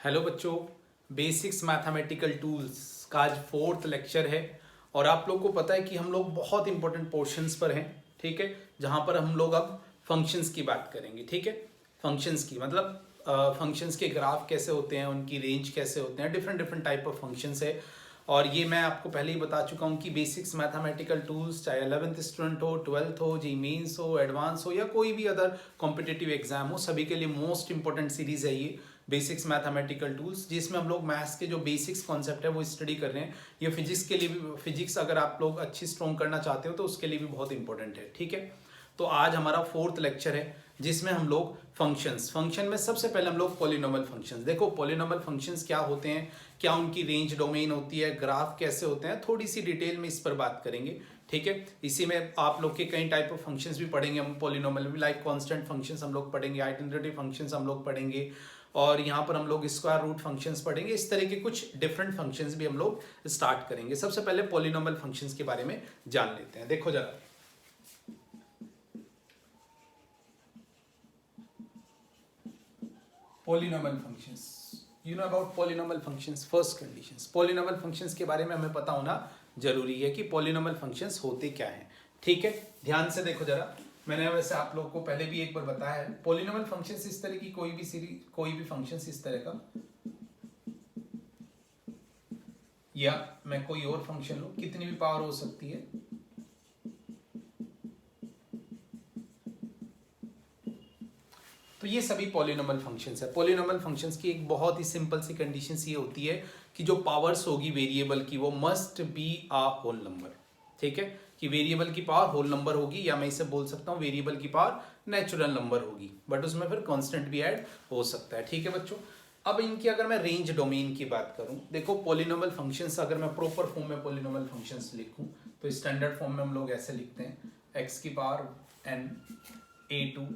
Hello बच्चों, basics mathematical tools का आज 4th लेक्चर है। और आप लोग को पता है कि हम लोग बहुत इंपॉर्टेंट पोर्शंस पर हैं, ठीक है, जहाँ पर हम लोग अब फंक्शंस की बात करेंगे। ठीक है, फंक्शंस की मतलब फंक्शंस के ग्राफ कैसे होते हैं, उनकी रेंज कैसे होते हैं, different different type of functions है। और ये मैं आपको पहले ही बता चुका हूँ कि बेसिक्स मैथमेटिकल टूल्स, चाहे 11th स्टूडेंट हो, 12th हो, जी मेंस हो, एडवांस हो या कोई भी अदर कॉम्पिटिटिव एग्जाम हो, सभी के लिए मोस्ट इंपॉर्टेंट सीरीज है ये बेसिक्स मैथमेटिकल टूल्स, जिसमें हम लोग मैथ्स के जो बेसिक्स कॉन्सेप्ट है वो स्टडी कर रहे हैं। ये फिजिक्स के लिए भी, फिजिक्स अगर आप लोग अच्छी स्ट्रॉन्ग करना चाहते हो तो उसके लिए भी बहुत इंपॉर्टेंट है। ठीक है, तो आज हमारा 4th लेक्चर है जिसमें हम लोग फंक्शन में सबसे पहले हम लोग पॉलिनोमियल फंक्शंस, देखो पॉलिनोमियल फंक्शंस क्या होते हैं, क्या उनकी रेंज डोमेन होती है, ग्राफ कैसे होते हैं, थोड़ी सी डिटेल में इस पर बात करेंगे। ठीक है, इसी में आप लोग के कई टाइप ऑफ फंक्शंस भी पढ़ेंगे हम पॉलिनोमियल में, लाइक कांस्टेंट फंक्शंस हम लोग पढ़ेंगे, आइडेंटिटी फंक्शंस हम लोग पढ़ेंगे, और यहाँ पर हम लोग स्क्वायर रूट फंक्शंस पढ़ेंगे। इस तरह के कुछ डिफरेंट फंक्शंस भी हम लोग स्टार्ट करेंगे। सबसे पहले पॉलिनोमियल फंक्शंस के बारे में जान लेते हैं। देखो जरा, polynomial functions, you know about polynomial functions. First conditions, polynomial functions के बारे में हमें पता होना जरूरी है कि पॉलिनोमियल फंक्शंस होते क्या हैं। ठीक है, ध्यान से देखो जरा, मैंने वैसे आप लोगों को पहले भी एक बार बताया है, पॉलिनोमियल फंक्शंस इस तरह की कोई भी सीरीज, कोई भी फंक्शंस इस तरह का, या मैं कोई और फंक्शन लूं, कितनी भी पावर हो सकती है, तो ये सभी पॉलिनोमियल फंक्शंस है। पॉलिनोमियल फंक्शंस की एक बहुत ही सिंपल सी कंडीशन ये होती है कि जो पावर्स होगी वेरिएबल की वो must be a whole number. ठीक है, कि वेरिएबल की पावर होल नंबर होगी, या मैं इसे बोल सकता हूँ वेरिएबल की पावर नेचुरल नंबर होगी, बट उसमें फिर कांस्टेंट भी ऐड हो सकता है। ठीक है बच्चों, अब इनकी अगर मैं रेंज डोमेन की बात करूं, देखो पॉलिनोमियल फंक्शंस अगर मैं प्रॉपर फॉर्म में पॉलिनोमियल फंक्शंस लिखूं तो स्टैंडर्ड फॉर्म में हम लोग ऐसे लिखते हैं, एक्स की पावर n a2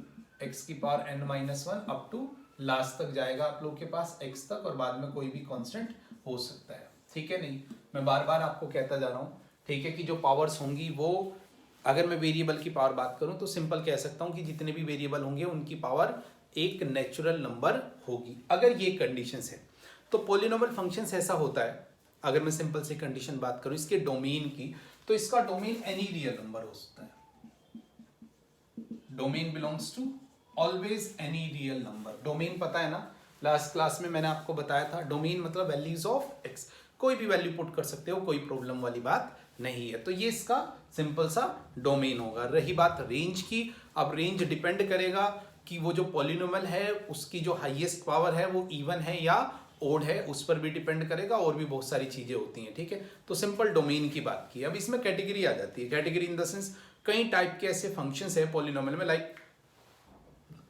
एक्स की power n-1 up to last तक जाएगा आप लोग के पास x तक, और बाद में कोई भी कांस्टेंट हो सकता है। ठीक है, नहीं मैं बार बार आपको कहता जा रहा हूँ, ठीक है, कि जो पावर्स होंगी वो, अगर मैं वेरिएबल की पावर बात करूं तो सिंपल कह सकता हूं कि जितने भी वेरिएबल होंगे उनकी पावर एक नेचुरल नंबर होगी, अगर ये कंडीशंस है। तो पॉलिनोमियल फंक्शंस ऐसा होता है, अगर मैं सिंपल सी कंडीशन बात करूं इसके डोमेन की, तो इसका डोमेन एनी रियल नंबर हो सकता है। Domain belongs to always any real number. Domain पता है ना, लास्ट क्लास में मैंने आपको बताया था, डोमेन मतलब वैल्यूज ऑफ एक्स, कोई भी वैल्यू पुट कर सकते हो, कोई प्रॉब्लम वाली बात नहीं है। तो ये इसका सिंपल सा डोमेन होगा। रही बात रेंज की, अब रेंज डिपेंड करेगा कि वो जो पॉलिनोमियल है उसकी जो हाईएस्ट पावर है वो इवन है या ओड है, उस पर भी डिपेंड करेगा, और भी बहुत सारी चीजें होती हैं। ठीक है, तो सिंपल डोमेन की बात की। अब इसमें कैटेगरी आ जाती है, कैटेगरी इन द सेंस कई टाइप के ऐसे फंक्शंस है पॉलिनोमियल में, लाइक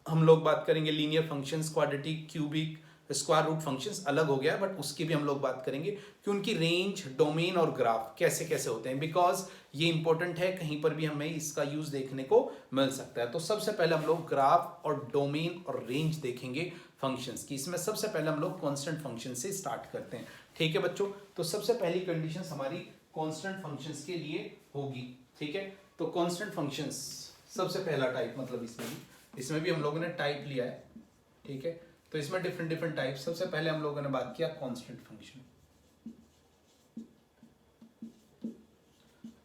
हम लोग बात करेंगे linear functions, quadratic, cubic, square root functions अलग हो गया, बट उसकी भी हम लोग बात करेंगे कि उनकी रेंज, डोमेन और ग्राफ कैसे कैसे होते हैं, बिकॉज ये इंपॉर्टेंट है, कहीं पर भी हमें इसका यूज देखने को मिल सकता है। तो सबसे पहले हम लोग ग्राफ और डोमेन और रेंज देखेंगे फंक्शंस की। इसमें सबसे पहले हम लोग कांस्टेंट फंक्शन से स्टार्ट करते हैं। ठीक है बच्चों, तो सबसे पहली कंडीशन हमारी कांस्टेंट फंक्शंस के लिए होगी। ठीक है, तो कांस्टेंट फंक्शंस सबसे पहला टाइप, मतलब इसमें भी हम लोगों ने टाइप लिया है। ठीक है, तो इसमें डिफरेंट डिफरेंट टाइप। सबसे पहले हम लोगों ने बात किया कांस्टेंट फंक्शन,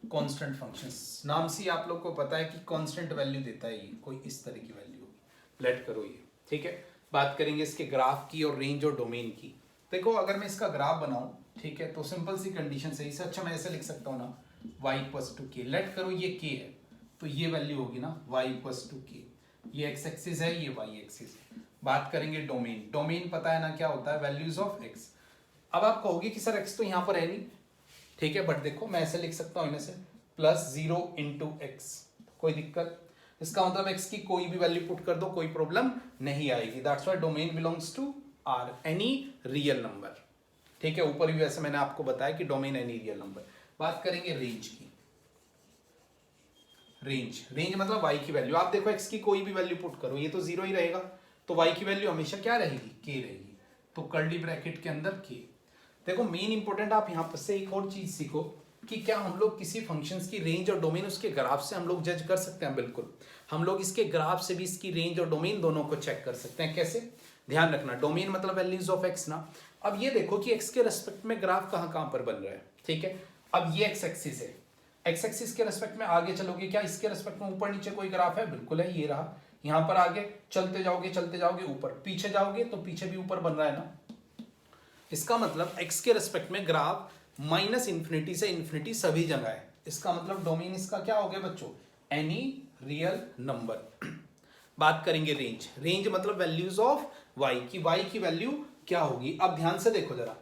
कांस्टेंट फंक्शंस नाम से आप लोग को पता है कि कांस्टेंट वैल्यू देता है, ये कोई इस तरह की वैल्यू होगी, लेट करो ये। ठीक है, बात करेंगे इसके ग्राफ की और रेंज और डोमेन की। देखो अगर मैं इसका ग्राफ बनाऊं, ठीक है, तो सिंपल सी कंडीशन से इससे अच्छा मैं ऐसे लिख सकता हूं ना, y equals to k, let करो ये k है तो ये वैल्यू होगी ना y इक्वल्स टू k, ये x एक्सिस है, ये y एक्सिस है। बात करेंगे डोमेन, डोमेन पता है ना क्या होता है, वैल्यूज ऑफ x। अब आप कहोगे कि सर x तो यहां पर है नहीं, ठीक है, बट देखो मैं ऐसे लिख सकता हूं, इन्हें से +0 इंटू एक्स, कोई दिक्कत, इसका मतलब x की कोई भी वैल्यू पुट कर दो, कोई प्रॉब्लम नहीं आएगी। That's why domain belongs to R, any real number. ठीक है, ऊपर भी वैसे मैंने आपको बताया कि डोमेन एनी रियल नंबर। बात करेंगे रेंज की, रेंज मतलब y की वैल्यू, आप देखो x की कोई भी वैल्यू पुट करो, ये तो 0 ही रहेगा, तो y की वैल्यू हमेशा क्या रहेगी, k रहेगी, तो कर्ली ब्रैकेट के अंदर k। देखो मेन इंपॉर्टेंट आप यहां पर से एक और चीज सीखो कि क्या हम लोग किसी फंक्शंस की रेंज और डोमेन उसके ग्राफ से हम लोग जज कर सकते हैं। बिल्कुल, हम लोग इसके ग्राफ से भी इसकी रेंज और डोमेन दोनों को चेक कर सकते हैं। कैसे, ध्यान रखना, डोमेन मतलब वैल्यूज ऑफ एक्स ना। अब ये देखो कि एक्स के रेस्पेक्ट में ग्राफ कहाँ कहाँ पर बन रहा है, ठीक है। अब ये एक्स एक्सिस है, एक्स एक्सिस के रेस्पेक्ट में आगे चलोगे, क्या इसके रेस्पेक्ट में ऊपर नीचे कोई ग्राफ है? बिल्कुल है, ये रहा। यहाँ पर आगे चलते जाओगे ऊपर, पीछे जाओगे तो पीछे भी ऊपर बन रहा है ना। इसका मतलब एक्स के रेस्पेक्ट में ग्राफ माइनस इंफिनिटी से इंफिनिटी सभी जगह है। इसका मतलब डोमेन इसका क्या हो गया बच्चों? Any real number. बात करेंगे रेंज। रेंज मतलब वैल्यूज ऑफ वाई की, वाई की वैल्यू क्या होगी? अब ध्यान से देखो जरा,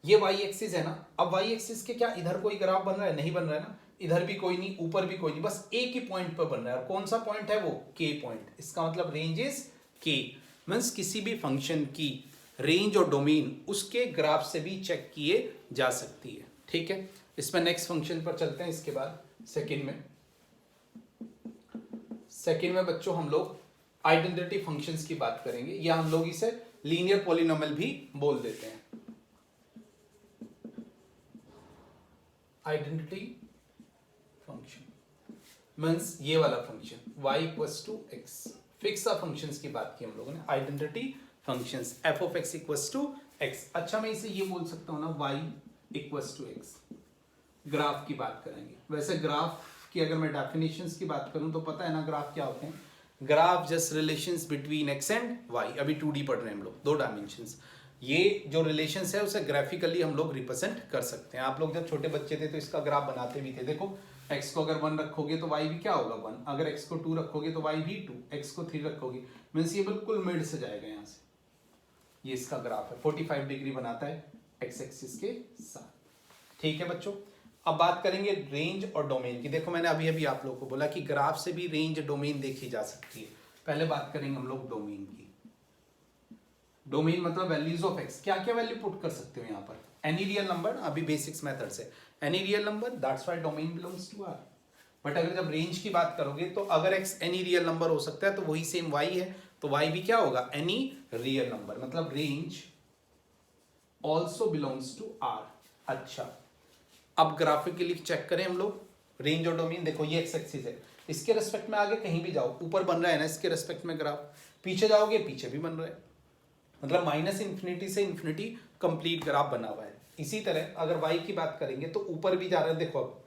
ये वाई एक्सिस है ना। अब वाई एक्सिस के क्या इधर कोई ग्राफ बन रहा है? नहीं बन रहा है ना। इधर भी कोई नहीं, ऊपर भी कोई नहीं, बस एक ही पॉइंट पर बन रहा है। और कौन सा पॉइंट है वो? के पॉइंट। इसका मतलब रेंज इज के, मीन्स किसी भी फंक्शन की रेंज और डोमेन उसके ग्राफ से भी चेक किए जा सकती है, ठीक है। इसमें नेक्स्ट फंक्शन पर चलते हैं। इसके बाद सेकंड में बच्चों हम लोग आइडेंटिटी फंक्शंस की बात करेंगे, या हम लोग इसे लीनियर पॉलिनोमियल भी बोल देते हैं। आइडेंटिटी फंक्शन मीन्स ये वाला function y equals to x, fix functions की बात की हम लोगों ने। Identity functions f of x equals to x. अच्छा, मैं इसे ये बोल सकता हूं ना, y equals to x. Graph की बात करेंगे। वैसे ग्राफ की अगर मैं डेफिनेशंस की बात करूं तो पता है ना ग्राफ क्या होते हैं? Graph just relations between x and y. अभी 2D पढ़ रहे हैं हम लोग, 2 डायमेंशंस। ये जो रिलेशंस है उसे ग्राफिकली हम लोग रिप्रेजेंट कर सकते हैं। आप लोग जब छोटे बच्चे थे तो इसका ग्राफ बनाते भी थे। देखो, x को अगर 1 रखोगे तो y भी क्या होगा? 1। अगर x को 2 रखोगे तो y भी 2, x को 3 रखोगे, मीन्स ये बिल्कुल मिड से जाएगा यहाँ से। ये इसका ग्राफ है, 45 डिग्री बनाता है x एक्सिस के साथ, ठीक है बच्चों। अब बात करेंगे रेंज और डोमेन की। देखो, मैंने अभी अभी आप लोगों को बोला कि ग्राफ से भी रेंज डोमेन देखी जा सकती है। पहले बात करेंगे हम लोग डोमेन की। डोमेन मतलब वैल्यूज ऑफ एक्स। क्या क्या वैल्यू पुट कर सकते हो यहाँ पर? एनी रियल नंबर, अभी बेसिक्स मेथड से any real number, that's why domain belongs to R. But अगर जब रेंज की बात करोगे तो अगर एक्स एनी रियल नंबर हो सकता है तो वही सेम वाई है, तो वाई भी क्या होगा? Any real number. मतलब range also belongs to R. अच्छा, अब ग्राफिकली चेक करें हम लोग रेंज और डोमेन। देखो, ये एक्स एक्सिस है, इसके रेस्पेक्ट में आगे कहीं भी जाओ, ऊपर बन रहा है ना इसके रेस्पेक्ट में ग्राफ, पीछे जाओगे पीछे भी बन रहा है। मतलब माइनस इंफिनिटी से इंफिनिटी कंप्लीट ग्राफ बना हुआ है। इसी तरह अगर y की बात करेंगे तो ऊपर भी जा रहा है। देखो, अब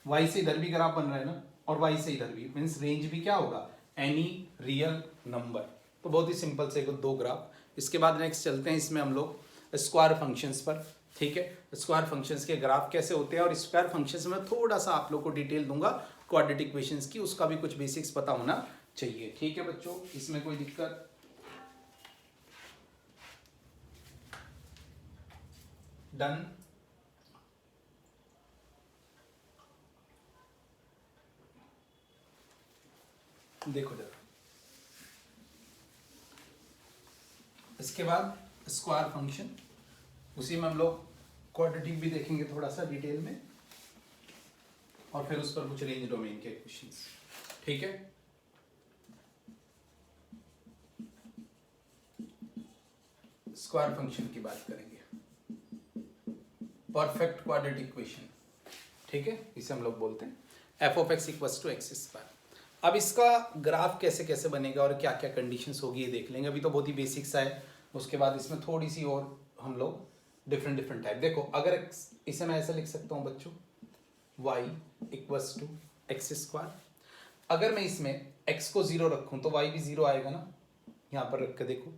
y से इधर भी ग्राफ बन रहा है ना, और y से इधर भी, मीन्स रेंज भी क्या होगा? Any real number. तो बहुत ही सिंपल से 2 ग्राफ। इसके बाद नेक्स्ट चलते हैं इसमें हम लोग स्क्वायर फंक्शंस पर, ठीक है। स्क्वायर फंक्शंस के ग्राफ कैसे होते हैं, और स्क्वायर फंक्शंस में थोड़ा सा आप लोग को डिटेल दूंगा क्वाड्रेटिक इक्वेशंस की, उसका भी कुछ बेसिक्स पता होना चाहिए, ठीक है बच्चों। इसमें कोई दिक्कत? डन। देखो जरा, इसके बाद स्क्वायर फंक्शन, उसी में हम लोग क्वाड्रेटिक भी देखेंगे थोड़ा सा डिटेल में, और फिर उस पर कुछ रेंज डोमेन के क्वेश्चंस, ठीक है। स्क्वायर फंक्शन की बात करेंगे, परफेक्ट क्वाड्रेटिक इक्वेशन, ठीक है, इसे हम लोग बोलते हैं f of x equals to x square. अब इसका ग्राफ कैसे कैसे बनेगा और क्या क्या कंडीशंस होगी ये देख लेंगे। अभी तो बहुत ही बेसिक्स है, उसके बाद इसमें थोड़ी सी और हम लोग डिफरेंट टाइप। देखो, अगर इसे मैं ऐसे लिख सकता हूँ बच्चों, y equals to x square. अगर मैं इसमें x को 0 रखूँ तो y भी 0 आएगा ना, यहाँ पर रख के देखो।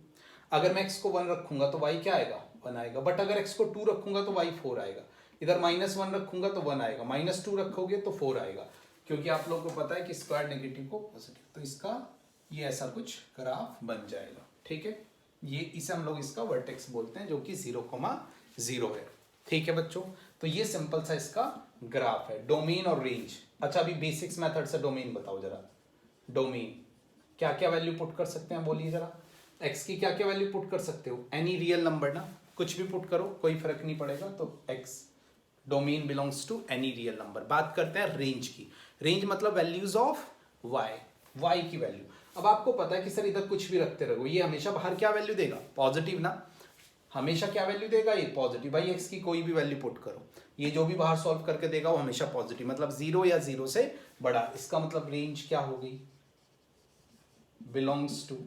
अगर मैं x को 1 रखूंगा तो y क्या आएगा? 1 आएगा। बट अगर x को 2 रखूंगा तो y 4 आएगा। इधर -1 रखूंगा तो 1 आएगा, -2 रखोगे तो 4 आएगा, क्योंकि आप लोगों को पता है कि स्क्वायर नेगेटिव को पॉजिटिव। तो इसका ये ऐसा कुछ ग्राफ बन जाएगा, ठीक है। ये इसे हम लोग इसका वर्टेक्स बोलते हैं, जो कि 0,0 है, ठीक है बच्चों। तो ये सिंपल सा इसका ग्राफ है। डोमेन और रेंज। अच्छा, अभी बेसिक्स मेथड से डोमेन बताओ जरा। डोमेन क्या क्या वैल्यू पुट कर सकते हैं, बोलिए जरा। एक्स की क्या क्या वैल्यू पुट कर सकते हो? एनी रियल नंबर ना, कुछ भी पुट करो, कोई फर्क नहीं पड़ेगा। तो x domain belongs to any real number. बात करते हैं रेंज की। रेंज मतलब वैल्यूज ऑफ वाई, वाई की वैल्यू। अब आपको पता है कि सर इधर कुछ भी रखते रहो, ये हमेशा बाहर क्या वैल्यू देगा? पॉजिटिव ना, हमेशा क्या वैल्यू देगा? ये पॉजिटिव। भाई एक्स की कोई भी वैल्यू पुट करो, ये जो भी बाहर सॉल्व करके देगा वो हमेशा पॉजिटिव, मतलब 0 या 0 से बड़ा। इसका मतलब रेंज क्या हो गई? Belongs to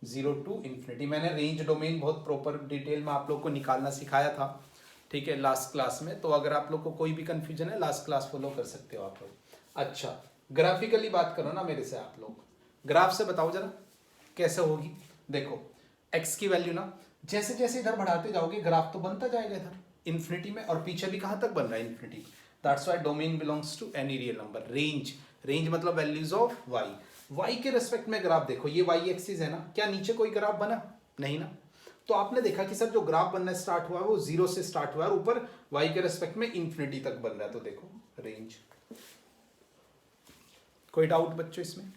0 to infinity. मैंने रेंज डोमेन बहुत प्रॉपर डिटेल में आप लोग को निकालना सिखाया था, ठीक है, लास्ट क्लास में। तो अगर आप लोग को कोई भी कंफ्यूजन है, लास्ट क्लास फॉलो कर सकते हो आप लोग। अच्छा, ग्राफिकली बात करो ना मेरे से आप लोग, ग्राफ से बताओ जरा कैसे होगी। देखो x की वैल्यू ना जैसे जैसे इधर बढ़ाते जाओगे ग्राफ तो बनता जाएगा इधर इन्फिनिटी में, और पीछे भी कहां तक बन रहा है, infinity. That's why domain belongs to any real number. Range मतलब वैल्यूज ऑफ y के रेस्पेक्ट में ग्राफ देखो, ये y एक्सिस है ना, क्या नीचे कोई ग्राफ बना, नहीं ना। तो आपने देखा कि सर जो ग्राफ बनना स्टार्ट हुआ है वो 0 से स्टार्ट हुआ है, ऊपर y के रेस्पेक्ट में इन्फिनिटी तक बन रहा है। तो देखो रेंज। कोई डाउट बच्चों इसमें?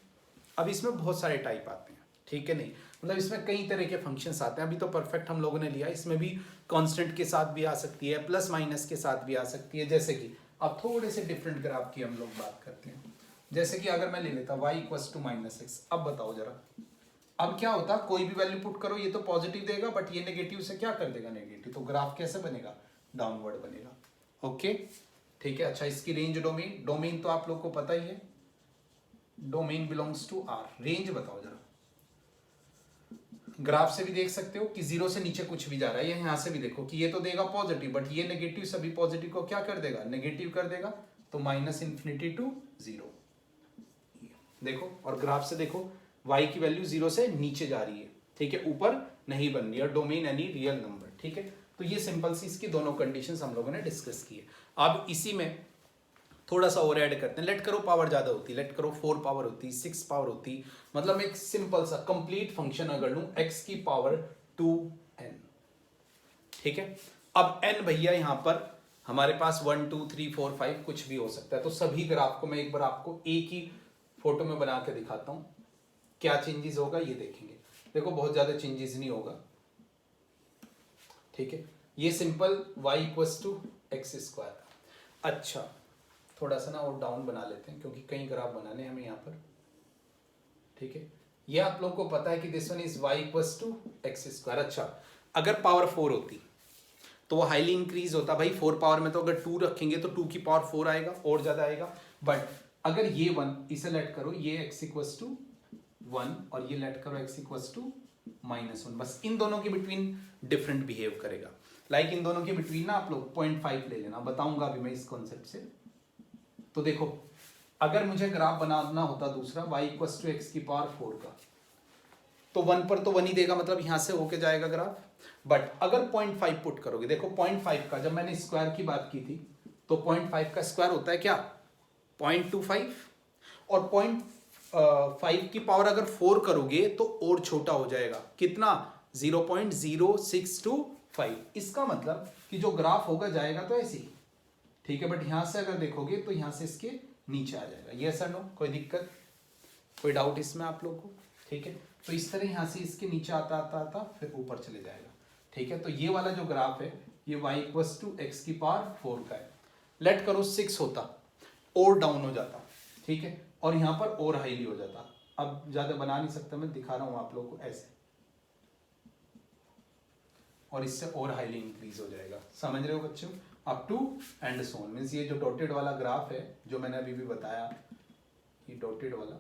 अब इसमें बहुत सारे टाइप आते हैं, ठीक है, नहीं मतलब इसमें कई तरह के फंक्शंस आते हैं। अभी तो परफेक्ट हम लोगों ने लिया, इसमें भी कांस्टेंट के साथ भी आ सकती है, प्लस माइनस के साथ भी आ सकती है। जैसे कि अब थोड़े से डिफरेंट ग्राफ की हम लोग बात करते हैं। जैसे कि अगर मैं ले लेता y इक्वल्स टू -x, अब बताओ जरा, अब क्या होता, कोई भी वैल्यू पुट करो, ये तो पॉजिटिव देगा बट ये नेगेटिव से क्या कर देगा, नेगेटिव। तो ग्राफ कैसे बनेगा, डाउनवर्ड बनेगा। ओके ठीक है। अच्छा, इसकी रेंज डोमेन तो आप लोग को पता ही है, domain belongs to R। Range बताओ जरा, ग्राफ से भी देख सकते हो कि 0 से नीचे कुछ भी जा रहा है, यहां से भी देखो कि ये तो देगा पॉजिटिव बट ये नेगेटिव, सभी पॉजिटिव को क्या कर देगा, नेगेटिव कर देगा। तो -∞ टू 0 देखो, और ग्राफ से देखो y की वैल्यू 0 से नीचे जा रही है, ठीक है, ऊपर नहीं बन रही है। डोमेन एनी रियल नंबर, ठीक है। तो ये सिंपल सी इसकी दोनों कंडीशंस हम लोगों ने डिस्कस की है। अब इसी में थोड़ा सा और ऐड करते हैं। लेट करो पावर ज्यादा होती, लेट करो 4 पावर होती, 6 पावर होती, मतलब एक सिंपल सा कंप्लीट फंक्शन अगर लूं x की पावर 2n, ठीक है। अब n भैया यहां पर हमारे पास 1 2 3 4 5 कुछ भी हो सकता है। तो सभी ग्राफ को मैं एक बार आपको एक ही फोटो में बना के दिखाता हूं, क्या चेंजेस होगा ये देखेंगे। देखो बहुत ज्यादा चेंजेस नहीं होगा, ठीक है। ये simple y equals to x square. अच्छा, थोड़ा सा ना और डाउन बना लेते हैं क्योंकि कई ग्राफ बनाने हमें यहाँ पर, ठीक है। ये आप लोग को पता है कि this one is y equals to x square. अच्छा, अगर पावर 4 होती तो वो हाईली इंक्रीज होता भाई। 4 पावर में तो अगर 2 रखेंगे तो 2 की पावर 4 आएगा, और ज्यादा आएगा। बट अगर ये 1, इसे लेट करो, ये x इक्वल्स टू 1 और ये लेट करो x इक्वल्स टू -1, बस इन दोनों के बिटवीन डिफरेंट बिहेव करेगा। लाइक इन दोनों के बिटवीन ना आप लोग 0.5 ले लेना, बताऊंगा अभी मैं इस कॉन्सेप्ट से। तो देखो, अगर मुझे ग्राफ बनाना होता दूसरा y इक्वल्स टू एक्स की पावर 4 का, तो 1 पर तो 1 ही देगा, मतलब यहां से होके जाएगा ग्राफ। बट अगर 0.5 पुट करोगे, देखो 0.5 का जब मैंने स्क्वायर की बात की थी तो 0.5 का स्क्वायर होता है क्या, 0.25, और 0.5 की पावर अगर 4 करोगे तो और छोटा हो जाएगा, कितना, 0.0625। इसका मतलब कि जो ग्राफ होगा जाएगा तो ऐसे ही, ठीक है। बट यहां से अगर देखोगे तो यहां से इसके नीचे आ जाएगा। ये सर नो, कोई दिक्कत, कोई डाउट इसमें आप लोग को, ठीक है। तो इस तरह यहां से इसके नीचे आता आता आता फिर ऊपर चले जाएगा, ठीक है। तो ये वाला जो ग्राफ है ये y इक्वल्स टू एक्स की पावर 4 का है। लेट करो 6 होता और डाउन हो जाता, ठीक है, और यहां पर और हाईली हो जाता। अब ज्यादा बना नहीं सकता, मैं दिखा रहा हूं आप लोग को ऐसे, और इससे और हाईली इंक्रीज हो जाएगा, समझ रहे हो बच्चों, up to and so on. Means ये जो डॉटेड वाला ग्राफ है जो मैंने अभी भी बताया, ये डॉटेड वाला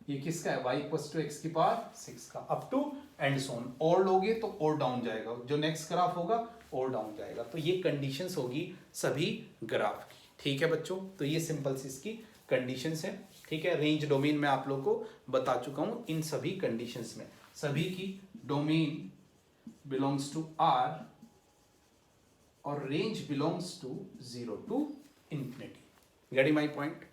ये किसका है, y इक्वल्स टू एक्स की पावर 6 का, अप टू एंड सोन। और लोगे तो और डाउन जाएगा, जो नेक्स्ट ग्राफ होगा और डाउन जाएगा। तो ये कंडीशंस होगी सभी ग्राफ की, ठीक है बच्चों। तो ये सिंपल सी इसकी कंडीशंस है, ठीक है। रेंज डोमेन में आप लोग को बता चुका हूं, इन सभी कंडीशंस में सभी की डोमेन बिलोंग्स टू R और range belongs to 0 to infinity. Getting my point.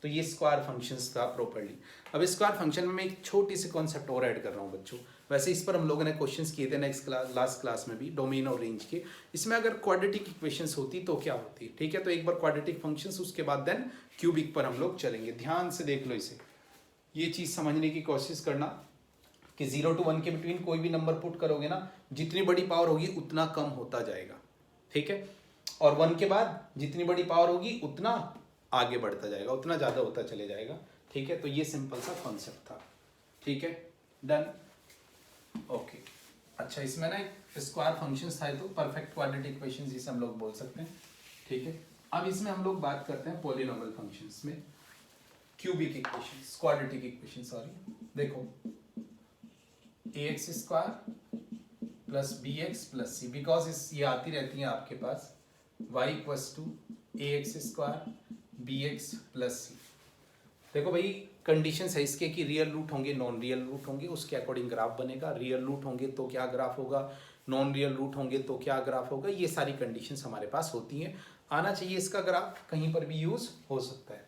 तो ये स्क्वायर फंक्शंस था प्रॉपर्ली। अब स्क्वायर फंक्शन में मैं एक छोटी सी कॉन्सेप्ट और ऐड कर रहा हूँ बच्चों। वैसे इस पर हम लोगों ने क्वेश्चंस किए थे नेक्स्ट क्लास, लास्ट क्लास में भी, डोमेन और रेंज के। इसमें अगर क्वाड्रेटिक इक्वेशंस होती तो क्या होती, ठीक है। तो एक बार क्वाड्रेटिक फंक्शंस, उसके बाद देन क्यूबिक पर हम लोग चलेंगे। ध्यान से देख लो इसे, ये चीज समझने की कोशिश करना कि 0 to 1 के बिटवीन कोई भी नंबर पुट करोगे ना, जितनी बड़ी पावर होगी उतना कम होता जाएगा, ठीक है। और 1 के बाद जितनी बड़ी पावर होगी उतना आगे बढ़ता जाएगा, उतना ज्यादा होता चले जाएगा, ठीक है। तो ये सिंपल सा कॉन्सेप्ट था, ठीक है, डन, ओके। अच्छा, इसमें ना एक स्क्वायर फंक्शंस था, तो परफेक्ट क्वाड्रेटिक इक्वेशंस जिसे हम लोग बोल सकते हैं, ठीक है। अब इसमें हम लोग बात करते हैं पॉलिनोमियल फंक्शंस में, cubic equations, quadratic equation, sorry. देखो ax square plus b x plus c, because ये आती रहती है आपके पास y equals to ax square b x plus c. देखो भाई कंडीशन है इसके कि रियल रूट होंगे नॉन रियल रूट होंगे, उसके अकॉर्डिंग ग्राफ बनेगा। रियल रूट होंगे तो क्या ग्राफ होगा, नॉन रियल रूट होंगे तो क्या ग्राफ होगा, ये सारी कंडीशंस हमारे पास होती हैं। आना चाहिए इसका ग्राफ, कहीं पर भी यूज हो सकता है।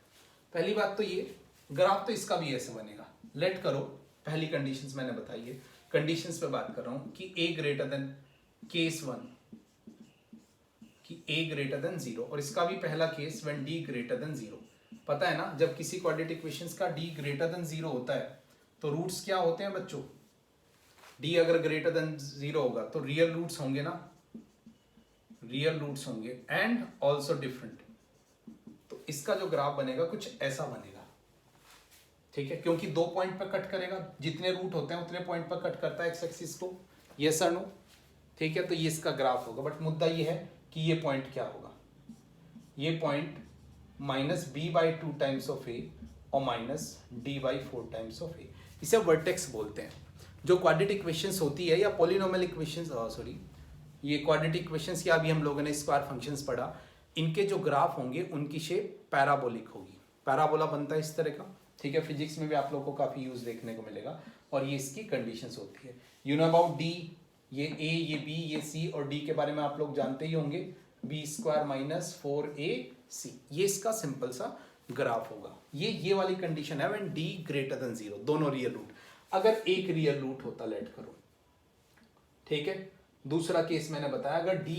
पहली बात तो ये ग्राफ तो इसका भी ऐसे बनेगा। लेट करो पहली कंडीशंस मैंने बताई है, कंडीशंस पे बात कर रहा हूं कि a ग्रेटर देन केस 1 कि a ग्रेटर देन 0, और इसका भी पहला case when d greater than 0। पता है ना जब किसी क्वाड्रेटिक इक्वेशंस का d ग्रेटर देन 0 होता है तो रूट्स क्या होते हैं बच्चों, d अगर ग्रेटर देन 0 होगा तो रियल रूट्स होंगे ना, रियल रूट्स होंगे एंड ऑल्सो डिफरेंट। तो इसका जो ग्राफ बनेगा कुछ ऐसा बनेगा, ठीक है, क्योंकि 2 पॉइंट पर कट करेगा, जितने रूट होते हैं उतने पॉइंट पर कट करता है एक्स एक्सिस को, यस और नो, ठीक है। तो ये इसका ग्राफ होगा, बट मुद्दा ये है कि ये पॉइंट क्या होगा, ये point minus b by 2 times of a और minus d by 4 times of a, इसे वर्टेक्स बोलते हैं। जो क्वाड्रेटिक इक्वेशंस होती है या पॉलिनोमियल इक्वेशंस, सॉरी ये क्वाड्रेटिक इक्वेशंस या अभी हम लोगों ने स्क्वायर फंक्शंस पढ़ा, इनके जो ग्राफ होंगे उनकी शेप पैराबोलिक होगी। पैराबोला बनता है इस तरह का, ठीक है, फिजिक्स में भी आप लोगों को काफी यूज देखने को मिलेगा, और ये इसकी कंडीशंस होती है। यू नो अबाउट डी, ये ए ये बी ये सी, और डी के बारे में आप लोग जानते ही होंगे, बी स्क्वायर माइनस 4ac, ये इसका सिंपल सा ग्राफ होगा। ये वाली कंडीशन है व्हेन डी ग्रेटर देन 0, दोनों रियल रूट। अगर एक रियल रूट होता, लेट करो, ठीक है, दूसरा केस मैंने बताया अगर d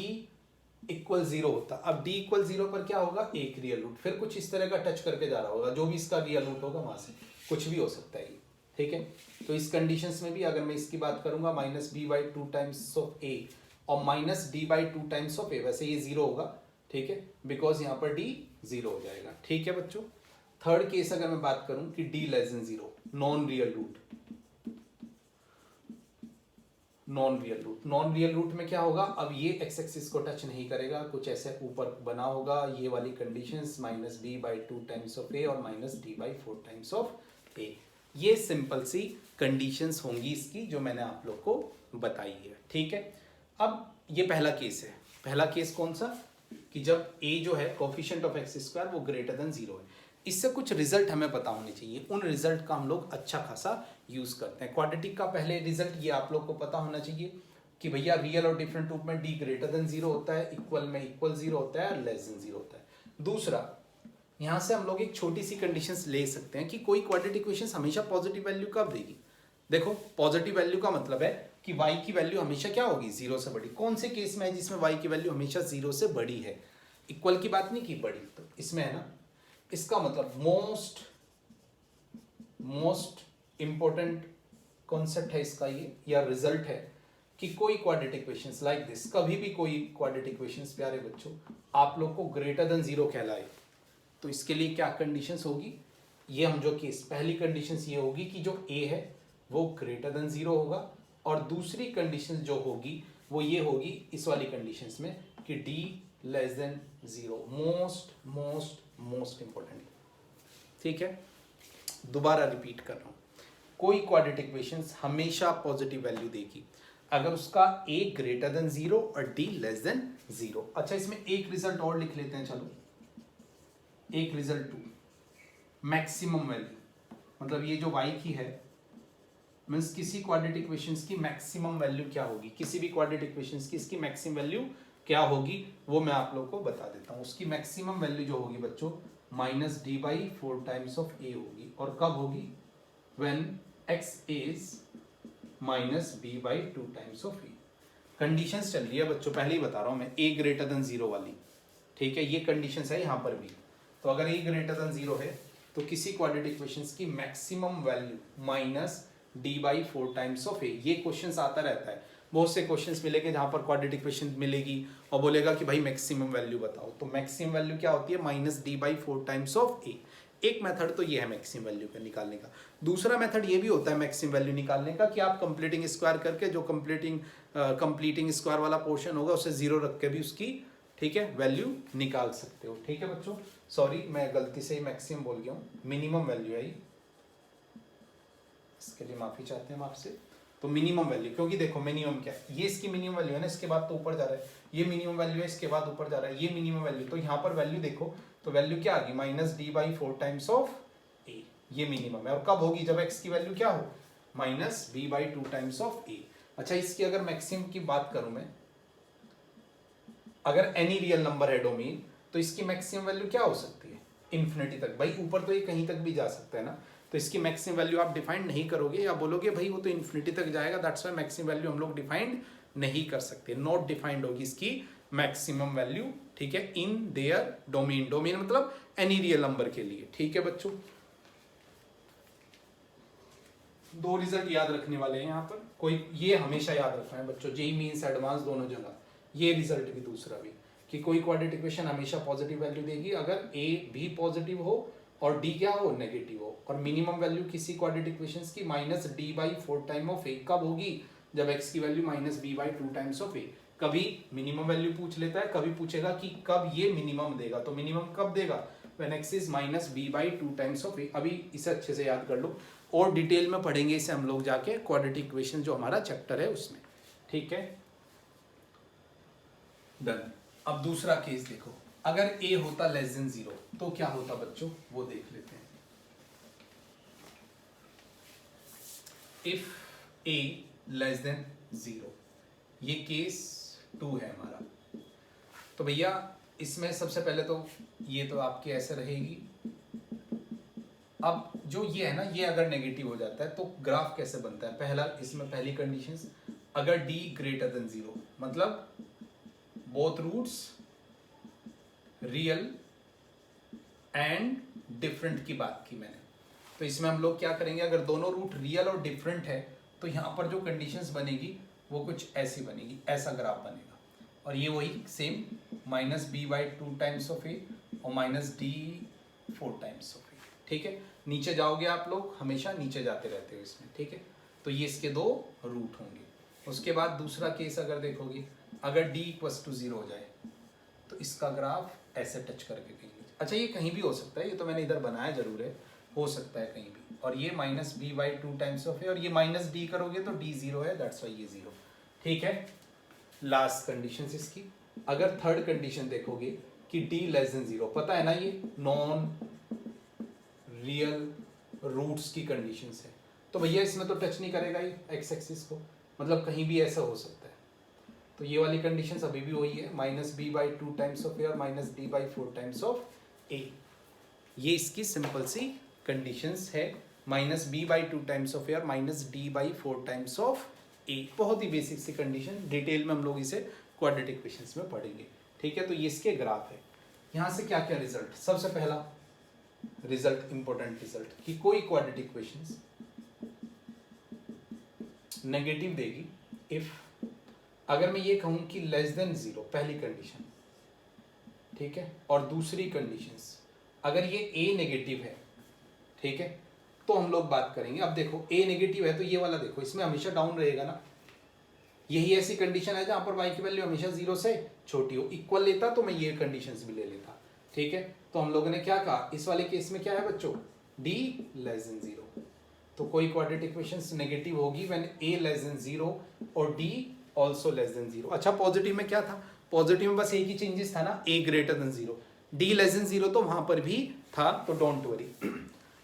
इक्वल 0 होता। अब d इक्वल 0 पर क्या होगा, एक रियल रूट, फिर कुछ इस तरह का टच करके जा रहा होगा, जो भी इसका रियल रूट होगा वहां से कुछ भी हो सकता है ये, ठीक है। तो इस कंडीशंस में भी अगर मैं इसकी बात करूंगा minus b by 2 times of a और minus d by 2 times of a, वैसे ये 0 होगा, ठीक है, बिकॉज यहाँ पर d 0 हो जाएगा, ठीक है बच्चों। थर्ड केस अगर मैं बात करूं कि d less than 0, non real root, non real root, non real root में क्या होगा, अब ये एक्स एक्सिस को टच नहीं करेगा, कुछ ऐसे ऊपर बना होगा, ये वाली conditions minus b by 2 times of a और minus d by 4 times of a, ये सिंपल सी कंडीशंस होंगी इसकी जो मैंने आप लोग को बताई है, ठीक है। अब ये पहला केस है, पहला केस कौन सा, कि जब a जो है कोफिशिएंट ऑफ एक्स स्क्वायर वो ग्रेटर देन 0 है। इससे कुछ रिजल्ट हमें पता होने चाहिए, उन रिजल्ट का हम लोग अच्छा खासा यूज करते हैं। क्वाड्रेटिक का पहले रिजल्ट ये आप लोग को पता होना चाहिए कि भैया रियल और डिफरेंट रूप में d ग्रेटर देन 0 होता है, इक्वल में इक्वल 0 होता है और लेस देन 0 होता है। दूसरा, यहाँ से हम लोग एक छोटी सी कंडीशंस ले सकते हैं कि कोई क्वाड्रेटिक इक्वेशन हमेशा पॉजिटिव वैल्यू कब देगी। देखो पॉजिटिव वैल्यू का मतलब है कि y की वैल्यू हमेशा क्या होगी, 0 से बड़ी। कौन से केस में है जिसमें y की वैल्यू हमेशा 0 से बड़ी है, इक्वल की बात नहीं की, बड़ी, तो इसमें है ना। इसका मतलब मोस्ट इंपॉर्टेंट कॉन्सेप्ट है इसका ये, या रिजल्ट है कि कोई क्वाड्रेटिक इक्वेशंस लाइक दिस, कभी भी कोई क्वाड्रेटिक इक्वेशंस प्यारे बच्चों आप लोग को ग्रेटर देन 0 कहलाए, तो इसके लिए क्या कंडीशंस होगी, ये हम जो केस, पहली कंडीशंस ये होगी कि जो a है वो ग्रेटर देन 0 होगा, और दूसरी कंडीशन जो होगी वो ये होगी इस वाली कंडीशंस में कि d less than 0, most important, ठीक है। दोबारा रिपीट कर रहा हूं, कोई क्वाड्रेटिक इक्वेशंस हमेशा पॉजिटिव वैल्यू देगी अगर उसका a ग्रेटर देन 0 और d लेस देन 0। अच्छा इसमें एक रिजल्ट और लिख लेते हैं, चलो एक रिजल्ट 2, मैक्सिमम वैल्यू, मतलब ये जो y की है मीन्स किसी क्वाड्रेटिक इक्वेशंस की मैक्सिमम वैल्यू क्या होगी, किसी भी क्वाड्रेटिक इक्वेशंस की इसकी मैक्सिमम वैल्यू क्या होगी वो मैं आप लोग को बता देता हूँ। उसकी मैक्सिमम वैल्यू जो होगी बच्चों minus d by 4 times of a होगी, और कब होगी, when x is minus b by 2 times of a. Conditions चल रही है बच्चों, पहले ही बता रहा हूँ मैं, a ग्रेटर देन 0 वाली, ठीक है, ये कंडीशंस है यहाँ पर भी। तो अगर a ग्रेटर देन 0 है तो किसी क्वाड्रेटिक इक्वेशंस की maximum value minus d by 4 times of a, ये क्वेश्चंस आता रहता है, बहुत से क्वेश्चंस मिलेंगे जहां पर क्वाड्रेटिक इक्वेशन मिलेगी और बोलेगा कि भाई मैक्सिमम वैल्यू बताओ, तो मैक्सिमम वैल्यू क्या होती है, minus d by 4 times of a। एक मेथड तो ये है मैक्सिमम वैल्यू का निकालने का। दूसरा मेथड ये भी होता है मैक्सिमम वैल्यू निकालने का कि आप कंप्लीटिंग स्क्वायर करके जो कंप्लीटिंग स्क्वायर वाला पोर्शन होगा उसे 0 रख के भी उसकी, ठीक है, वैल्यू निकाल सकते हो, ठीक है बच्चों। सॉरी मैं गलती से ही मैक्सिमम बोल गया हूँ, मिनिमम वैल्यू है, इसके लिए माफी चाहते हैं हम आपसे। तो तो मिनिमम वैल्यू, क्योंकि देखो मिनिमम क्या है, ये इसकी मिनिमम वैल्यू है ना, इसके बाद तो ऊपर जा रहा है, ये मिनिमम वैल्यू है, इसके बाद ऊपर जा रहा है, ये मिनिमम वैल्यू, तो यहाँ पर वैल्यू देखो तो वैल्यू क्या आ गई -d/4 टाइम्स ऑफ a, ये मिनिमम है। और कब होगी, जब x की वैल्यू क्या हो -b/2 टाइम्स ऑफ a। अच्छा, इसकी अगर मैक्सिमम की बात करूं मैं, अगर एनी रियल नंबर है डोमेन, तो इसकी मैक्सिमम वैल्यू क्या हो सकती है, इन्फिनिटी तक। भाई ऊपर तो ये कहीं तक भी जा सकता है ना, तो इसकी मैक्सिमम वैल्यू आप डिफाइन नहीं करोगे, या बोलोगे भाई वो तो इन्फिनिटी तक जाएगा, दैट्स व्हाई मैक्सिमम वैल्यू हम लोग डिफाइंड नहीं कर सकते, नॉट डिफाइंड होगी इसकी मैक्सिमम वैल्यू, ठीक है, इन देयर डोमेन। डोमेन मतलब एनी रियल नंबर के लिए, ठीक है बच्चों। दो रिजल्ट याद रखने वाले हैं यहाँ पर, कोई ये हमेशा याद रखना है बच्चों, जेईई मेंस एडवांस दोनों जगह, ये रिजल्ट भी दूसरा भी, कि कोई क्वाड्रेटिक इक्वेशन हमेशा पॉजिटिव वैल्यू देगी अगर ए भी पॉजिटिव हो और डी क्या हो, नेगेटिव हो। और मिनिमम वैल्यू किसी क्वाड्रेटिक इक्वेशंस की -d/4 टाइम ऑफ ए, कब होगी, जब x की वैल्यू -b/2 टाइम्स ऑफ ए। कभी मिनिमम वैल्यू पूछ लेता है, कभी पूछेगा कि कब ये मिनिमम देगा, तो मिनिमम कब देगा, when x is -b/2 times of a. अभी इसे अच्छे से याद कर लो, और डिटेल में पढ़ेंगे इसे हम लोग जाके क्वाड्रेटिक इक्वेशन जो हमारा चैप्टर है उसमें, ठीक है, डन। अब दूसरा केस देखो, अगर a होता <0 तो क्या होता बच्चों, वो देख लेते हैं। इफ a <0, ये केस 2 है हमारा, तो भैया इसमें सबसे पहले तो ये तो आपके ऐसे रहेगी। अब जो ये है ना, ये अगर नेगेटिव हो जाता है तो ग्राफ कैसे बनता है, पहला इसमें पहली कंडीशंस, अगर d > 0, मतलब both roots real and different की बात की मैंने, तो इसमें हम लोग क्या करेंगे, अगर दोनों रूट रियल और डिफरेंट है तो यहाँ पर जो कंडीशंस बनेगी वो कुछ ऐसी बनेगी, ऐसा ग्राफ बनेगा। और ये वही same -b/2 times of a और -d/4 टाइम्स ऑफ ए, ठीक है। नीचे जाओगे आप लोग, हमेशा नीचे जाते रहते हो इसमें, ठीक है। तो ये इसके दो रूट होंगे। उसके बाद दूसरा केस अगर देखोगे, अगर d = 0 हो जाए तो इसका ग्राफ ऐसे टच करके कहीं, अच्छा ये कहीं भी हो सकता है, ये तो मैंने इधर बनाया जरूर है, हो सकता है कहीं भी। और ये -b/2 टाइम्स ऑफ ए, और ये -d करोगे तो d 0 है, दैट्स वाई ये 0, ठीक है। लास्ट कंडीशन इसकी, अगर थर्ड कंडीशन देखोगे कि d <0, पता है ना ये नॉन रियल रूट्स की कंडीशंस है, तो भैया इसमें तो टच नहीं करेगा ये एक्स एक्सिस को, मतलब कहीं भी ऐसा हो सकता है। तो ये वाली कंडीशंस अभी भी वही है, -b/2 टाइम्स ऑफ ए और -d/4 टाइम्स ऑफ ए। ये इसकी सिंपल सी कंडीशंस है, -b/2 टाइम्स ऑफ ए और -d/4 टाइम्स ऑफ ए। बहुत ही बेसिक सी कंडीशन, डिटेल में हम लोग इसे क्वाड्रेटिक इक्वेशंस में पढ़ेंगे, ठीक है। तो ये इसके ग्राफ है। यहाँ से क्या क्या रिजल्ट, सबसे पहला रिजल्ट, इंपॉर्टेंट रिजल्ट, कि कोई क्वाड्रेटिक इक्वेशंस नेगेटिव देगी इफ, अगर मैं ये कहूं कि <0, पहली कंडीशन, ठीक है, और दूसरी कंडीशंस अगर ये a नेगेटिव है, ठीक है, तो हम लोग बात करेंगे। अब देखो a नेगेटिव है तो ये वाला देखो, इसमें हमेशा डाउन रहेगा ना, यही ऐसी कंडीशन है जहां पर y की वैल्यू हमेशा 0 से छोटी हो। इक्वल लेता तो मैं ये कंडीशंस भी ले लेता, ठीक है। तो हम लोगों ने क्या कहा, इस वाले केस में क्या है बच्चों, d <0, तो कोई क्वाड्रेटिक इक्वेशंस नेगेटिव होगी व्हेन a <0 और d also <0। अच्छा पॉजिटिव में क्या था, पॉजिटिव में बस एक ही चेंजेस था ना, a <0, d <0 तो वहां पर भी था, तो डोंट वरी।